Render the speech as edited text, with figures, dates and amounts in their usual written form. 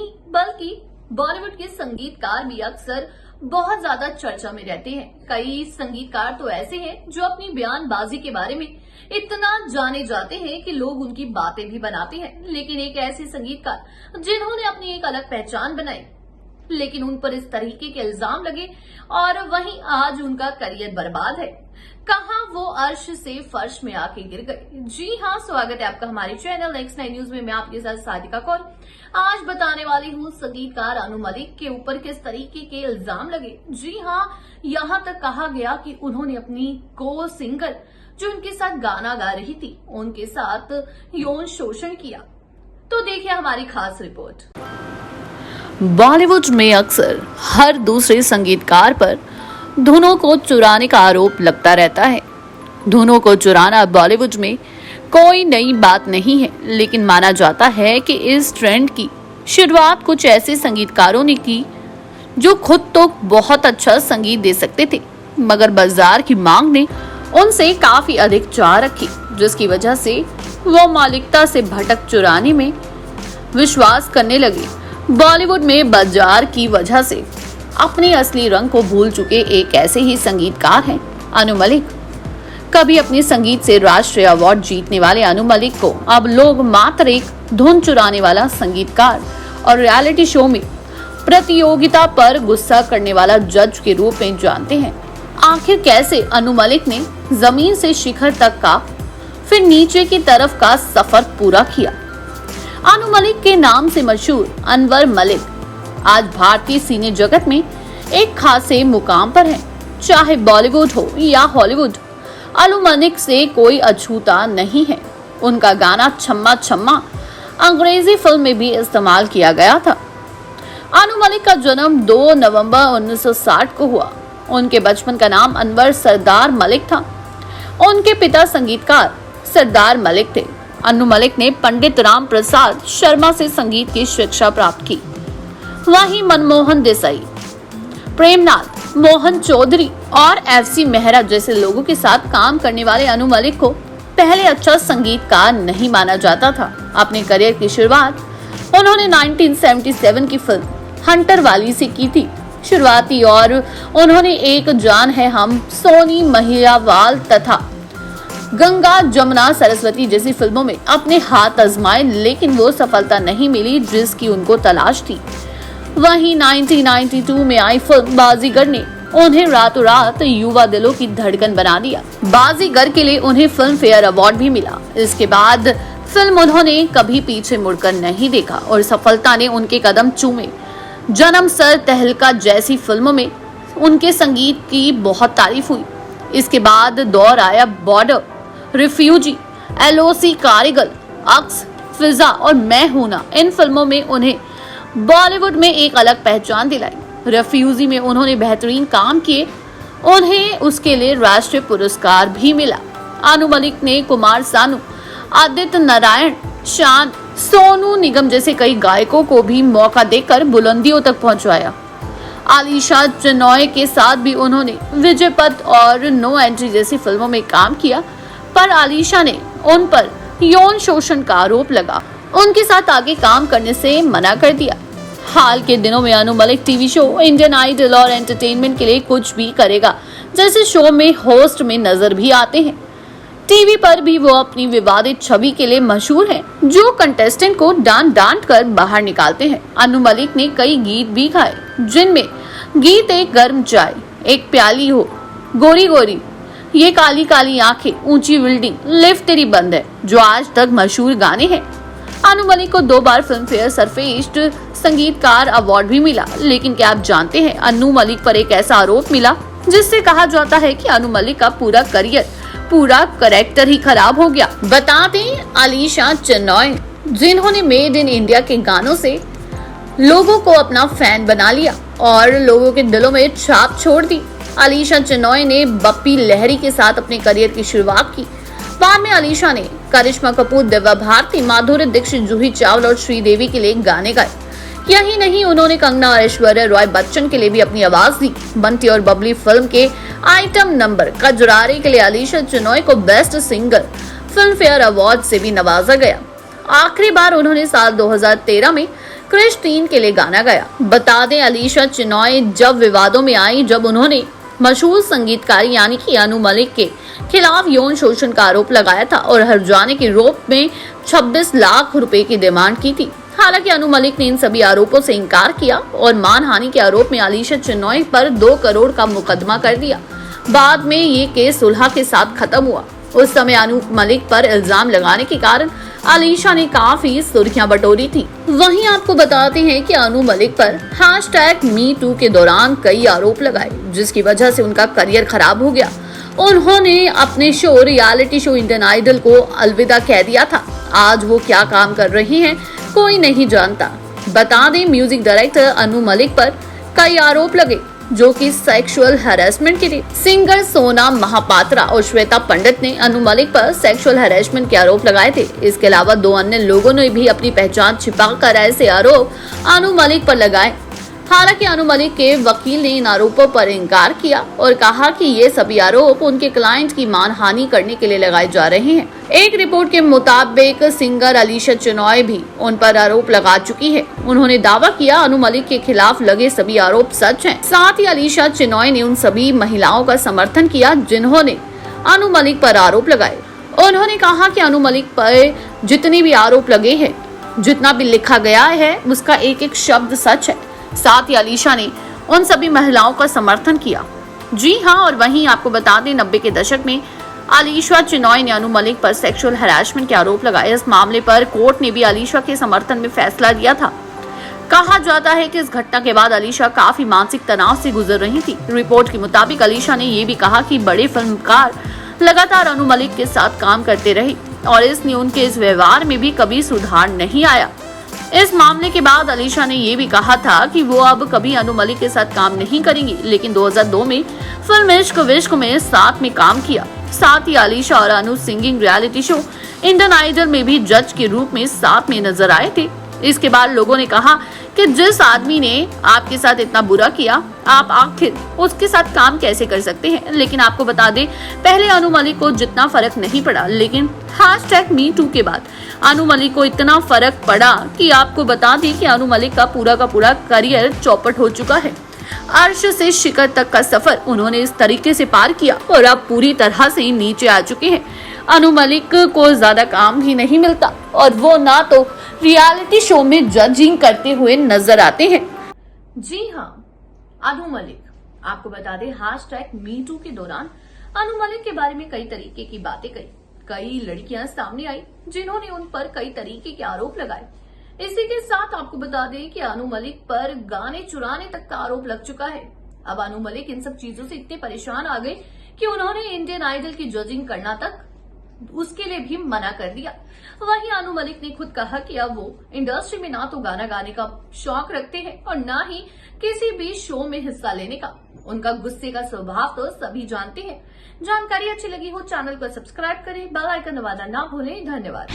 नहीं बल्कि बॉलीवुड के संगीतकार भी अक्सर बहुत ज्यादा चर्चा में रहते हैं। कई संगीतकार तो ऐसे हैं जो अपनी बयानबाजी के बारे में इतना जाने जाते हैं कि लोग उनकी बातें भी बनाते हैं। लेकिन एक ऐसे संगीतकार जिन्होंने अपनी एक अलग पहचान बनाई, लेकिन उन पर इस तरीके के इल्जाम लगे और वहीं आज उनका करियर बर्बाद है। कहां वो अर्श से फर्श में आके गिर गए। जी हां, स्वागत है आपका हमारे चैनल नेक्स्ट 9 न्यूज में। मैं आपके साथ सादिका कौर आज बताने वाली हूं संगीतकार अनु मलिक के ऊपर किस तरीके के इल्जाम लगे। जी हां, यहां तक कहा गया कि उन्होंने अपनी को सिंगर जो उनके साथ गाना गा रही थी, उनके साथ यौन शोषण किया। तो देखिए हमारी खास रिपोर्ट। बॉलीवुड में अक्सर हर दूसरे संगीतकार पर धुनों को चुराने का आरोप लगता रहता है। धुनों को चुराना बॉलीवुड में कोई नई बात नहीं है, लेकिन माना जाता है कि इस ट्रेंड की शुरुआत कुछ ऐसे संगीतकारों ने की जो खुद तो बहुत अच्छा संगीत दे सकते थे, मगर बाजार की मांग ने उनसे काफी अधिक चाह रखी, जिसकी वजह से वो मौलिकता से भटक चुराने में विश्वास करने लगे। बॉलीवुड में बाजार की वजह से अपने असली रंग को भूल चुके एक ऐसे ही संगीतकार हैं अनु मलिक। कभी अपने संगीत से राष्ट्रीय अवार्ड जीतने वाले अनु मलिक को अब लोग मात्र एक धुन चुराने वाला संगीतकार और रियलिटी शो में प्रतियोगिता पर गुस्सा करने वाला जज के रूप में जानते हैं। आखिर कैसे अनु मलिक ने जमीन से शिखर तक का फिर नीचे की तरफ का सफर पूरा किया। अनु मलिक के नाम से मशहूर अनवर मलिक आज भारतीय सिने जगत में एक खासे मुकाम पर है। चाहे बॉलीवुड हो या हॉलीवुड, अनु मलिक से कोई अछूता नहीं है। उनका गाना छम्मा छम्मा अंग्रेजी फिल्म में भी इस्तेमाल किया गया था। अनु मलिक का जन्म 2 नवंबर 1960 को हुआ। उनके बचपन का नाम अनवर सरदार मलिक था। उनके पिता संगीतकार सरदार मलिक थे। अनु मलिक ने पंडित राम प्रसाद शर्मा से संगीत की शिक्षा प्राप्त की। वहीं मनमोहन देसाई, प्रेमनाथ, मोहन चौधरी और FC मेहरा जैसे लोगों के साथ काम करने वाले अनु मलिक को पहले अच्छा संगीतकार नहीं माना जाता था। अपने करियर की शुरुआत उन्होंने 1977 की फिल्म हंटर वाली से की थी। शुरुआती और उन्होंने एक जान है हम, सोनी महियावाल तथा गंगा जमुना सरस्वती जैसी फिल्मों में अपने हाथ आजमाए, लेकिन वो सफलता नहीं मिली जिसकी उनको तलाश थी। वहीं 1992 में आई फिल्म बाजीगर ने उन्हें रातों रात युवा दिलों की धड़कन बना दिया। बाजीगर के लिए उन्हें फिल्म फेयर अवार्ड भी मिला। इसके बाद फिल्म उन्होंने कभी पीछे मुड़कर नहीं देखा और सफलता ने उनके कदम चूमे। जन्म, सर, तहलका जैसी फिल्मों में उनके संगीत की बहुत तारीफ हुई। इसके बाद दौर आया बॉर्डर, रिफ्यूजी, LOC, कारीगल, अक्स, फिजा और मैं हूं ना। इन फिल्मों में उन्हें बॉलीवुड में एक अलग पहचान दिलाई। रिफ्यूजी में उन्होंने बेहतरीन काम किए, उन्हें उसके लिए राष्ट्रीय पुरस्कार भी मिला। अनु मलिक ने कुमार सानू, आदित्य नारायण, शान, सोनू निगम जैसे कई गायकों को भी मौका देकर बुलंदियों तक पहुंचाया। आलिशा चेनॉय के साथ भी उन्होंने विजय पथ और नो एंट्री जैसी फिल्मों में काम किया, पर आलिशा ने उन पर यौन शोषण का आरोप लगा। उनके साथ आगे काम करने से मना कर दिया। हाल के दिनों में Anu Malik TV show Indian Idol और एंटरटेनमेंट के लिए कुछ भी करेगा जैसे शो में होस्ट में नजर भी आते हैं। टीवी पर भी वो अपनी विवादित छवि के लिए मशहूर हैं, जो कंटेस्टेंट को डांट डांट कर बाहर निकालते हैं। अनु मलिक ने कई गीत भी गाए, जिनमें गीत एक गर्म चाय, एक प्याली हो, गोरी गोरी, ये काली काली आंखें, ऊंची बिल्डिंग, लिफ्ट तेरी बंद है, जो आज तक मशहूर गाने हैं। अनु मलिक को 2 बार फिल्म फेयर सर्वश्रेष्ठ संगीतकार अवार्ड भी मिला। लेकिन क्या आप जानते हैं, अनु मलिक पर एक ऐसा आरोप मिला जिससे कहा जाता है कि अनु मलिक का पूरा करियर, पूरा कैरेक्टर ही खराब हो गया। बता दें, आलिशा चेनॉय, जिन्होंने मेड इन इंडिया के गानों से लोगों को अपना फैन बना लिया और लोगों के दिलों में छाप छोड़ दी। आलिशा चेनॉय ने बप्पी लहरी के साथ अपने करियर की शुरुआत की। बाद में आलिशा ने करिश्मा कपूर, दिव्या भारती, माधुरी दीक्षित, जूही चावला और श्रीदेवी के लिए गाने गाए। यही नहीं, उन्होंने कंगना और ऐश्वर्या रॉय बच्चन के लिए भी अपनी आवाज दी। बंटी और बबली फिल्म के आइटम नंबर कजरारे के लिए आलिशा चेनॉय को best singer film fair award से भी नवाजा गया। आखिरी बार उन्होंने साल 2013 में क्रिश 3 के लिए गाना गाया। बता दें अलीशा चिनॉय जब विवादों में आई जब उन्होंने मशहूर संगीतकार यानी कि अनु मलिक के खिलाफ यौन शोषण का आरोप लगाया था और हर्जाने के रोप में 26 लाख रुपए की डिमांड की थी। हालांकि अनु मलिक ने इन सभी आरोपों से इनकार किया और मानहानि के आरोप में अलीशा चिनॉय पर 2 करोड़ का मुकदमा कर दिया। बाद में ये केस सुलह के साथ खत्म हुआ। उस समय अनु मलिक पर इल्जाम लगाने के कारण अलीशा ने काफी सुर्खियां बटोरी थी। वहीं आपको बताते हैं कि अनु मलिक पर #MeToo के दौरान कई आरोप लगाए, जिसकी वजह से उनका करियर खराब हो गया। उन्होंने अपने show reality show Indian Idol को अलविदा कह दिया था। आज वो क्या काम कर रही हैं कोई नहीं जानता। बता दें म्यूजिक डायरेक्टर अनु मलिक पर कई आरोप लगे जो कि सेक्सुअल हैरेसमेंट के थे। सिंगर सोनम महापात्रा और श्वेता पंडित ने अनु मलिक पर सेक्सुअल हैरेसमेंट के आरोप लगाए थे। इसके अलावा 2 अन्य लोगों ने भी अपनी पहचान छिपाकर ऐसे आरोप अनु मलिक पर लगाए। हालांकि अनु मलिक के वकील ने इन आरोपों पर इनकार किया और कहा कि ये सभी आरोप उनके क्लाइंट की मानहानि करने के लिए लगाए जा रहे हैं। एक रिपोर्ट के मुताबिक सिंगर अलीशा चिनॉय भी उन पर आरोप लगा चुकी है। उन्होंने दावा किया अनु मलिक के खिलाफ लगे सभी आरोप सच हैं। साथ ही अलीशा चिनॉय ने उन सभी महिलाओं का समर्थन किया जिन्होंने अनु मलिक पर आरोप लगाए। उन्होंने कहा कि अनु मलिक पर जितने भी आरोप लगे हैं, जितना भी लिखा गया है, उसका एक एक शब्द सच है। साथ ही अलीशा ने उन सभी महिलाओं का समर्थन किया। जी हां, और वहीं आपको बता दें 90 के दशक में अलीशा चिनॉय ने अनु मलिक पर सेक्सुअल हैरेसमेंट के आरोप लगाए। इस मामले पर कोर्ट ने भी अलीशा के समर्थन में फैसला दिया था। कहा जाता है कि इस घटना के बाद अलीशा काफी मानसिक तनाव से गुजर रही थी। रिपोर्ट के मुताबिक अलीशा ने ये भी कहा कि बड़े फिल्मकार लगातार अनु मलिक के साथ काम करते रहे और इसलिए उनके इस व्यवहार में भी कभी सुधार नहीं आया। इस मामले के बाद अलीशा ने ये भी कहा था कि वो अब कभी अनु मलिक के साथ काम नहीं करेंगी, लेकिन 2002 में फिल्म इश्क विश्क में साथ में काम किया। साथ ही अलीशा और Anu singing reality show Indian Idol में भी जज के रूप में साथ में नजर आए थे। इसके बाद लोगों ने कहा कि जिस आदमी ने आपके साथ इतना बुरा किया, आप आखिर उसके साथ काम कैसे कर सकते हैं। लेकिन आपको बता दें, पहले अनु मलिक को जितना फर्क नहीं पड़ा, लेकिन #MeToo के बाद अनु मलिक को इतना फर्क पड़ा कि आपको बता दें कि अनु मलिक का पूरा करियर चौपट हो चुका है। अर्श से शिखर तक का सफर उन्होंने इस तरीके से पार किया और अब पूरी तरह से नीचे आ चुके हैं। अनु मलिक को ज्यादा काम भी नहीं मिलता और वो ना तो रियलिटी शो में जजिंग करते हुए नजर आते हैं। जी हाँ, अनु मलिक, आपको बता दें #MeToo के दौरान अनु मलिक के बारे में कई तरीके की बातें कई लड़कियां सामने आई जिन्होंने उन पर कई तरीके के आरोप लगाए। इसी के साथ आपको बता दें कि अनु मलिक पर गाने चुराने तक का आरोप लग चुका है। अब अनु मलिक इन सब चीजों से इतने परेशान आ गए कि उन्होंने इंडियन आइडल की जजिंग करना तक उसके लिए भी मना कर दिया। वहीं अनु मलिक ने खुद कहा कि अब वो इंडस्ट्री में ना तो गाना गाने का शौक रखते हैं और ना ही किसी भी शो में हिस्सा लेने का। उनका गुस्से का स्वभाव तो सभी जानते हैं। जानकारी अच्छी लगी हो चैनल को सब्सक्राइब करें, बेल आइकन दबाना ना भूलें। धन्यवाद।